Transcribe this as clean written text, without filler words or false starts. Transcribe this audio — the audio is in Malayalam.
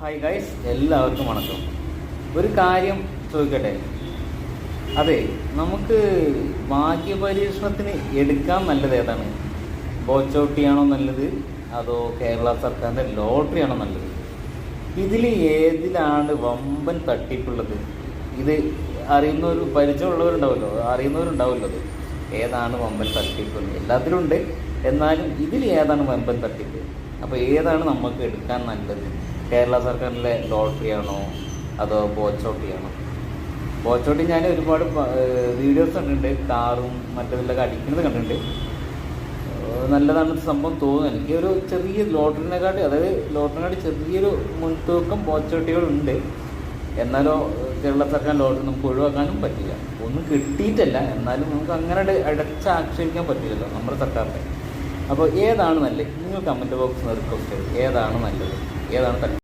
ഹായ് ഗൈസ്, എല്ലാവർക്കും വണക്കം. ഒരു കാര്യം ചോദിക്കട്ടെ. അതെ, നമുക്ക് ഭാഗ്യപരീക്ഷണത്തിന് എടുക്കാൻ നല്ലത് ഏതാണ്? ബോച്ചോട്ടിയാണോ നല്ലത്, അതോ കേരള സർക്കാരിൻ്റെ ലോട്ടറി ആണോ നല്ലത്? ഇതിൽ ഏതിലാണ് വമ്പൻ തട്ടിപ്പുള്ളത്? ഇത് അറിയുന്നവർ, പരിചയമുള്ളവരുണ്ടാവുമല്ലോ, അറിയുന്നവരുണ്ടാവുമല്ലോ. അത് ഏതാണ് വമ്പൻ തട്ടിപ്പ്? എല്ലാത്തിലും ഉണ്ട്, എന്നാലും ഇതിൽ ഏതാണ് വമ്പൻ തട്ടിപ്പ്? അപ്പോൾ ഏതാണ് നമുക്ക് എടുക്കാൻ നല്ലത്? കേരള സർക്കാരിലെ ലോട്ടറി ആണോ, അതോ ബോച്ചോട്ടിയാണോ? ബോച്ചോട്ടി ഞാൻ ഒരുപാട് വീഡിയോസ് കണ്ടിട്ടുണ്ട്, കാറും മറ്റേതിലൊക്കെ അടിക്കുന്നത് കണ്ടിട്ടുണ്ട്. നല്ലതാണ് സംഭവം തോന്നുന്നു എനിക്ക്. ഒരു ചെറിയ ലോട്ടറിനെക്കാട്ടി, അതായത് ലോട്ടറിനെക്കാട്ടി ചെറിയൊരു മുൻതൂക്കം ബോച്ചോട്ടികളുണ്ട്. എന്നാലോ കേരള സർക്കാർ ലോട്ടറി നമുക്ക് ഒഴിവാക്കാനും പറ്റില്ല. ഒന്നും കിട്ടിയിട്ടല്ല, എന്നാലും നമുക്ക് അങ്ങനെ അടച്ചാക്ഷേപിക്കാൻ പറ്റില്ലല്ലോ നമ്മുടെ സർക്കാരിനെ. അപ്പോൾ ഏതാണ് നല്ലത്? നിങ്ങൾ കമൻറ്റ് ബോക്സിൽ റിക്വസ്റ്റ് ചെയ്ത് ഏതാണ് നല്ലത്, ഏതാണ്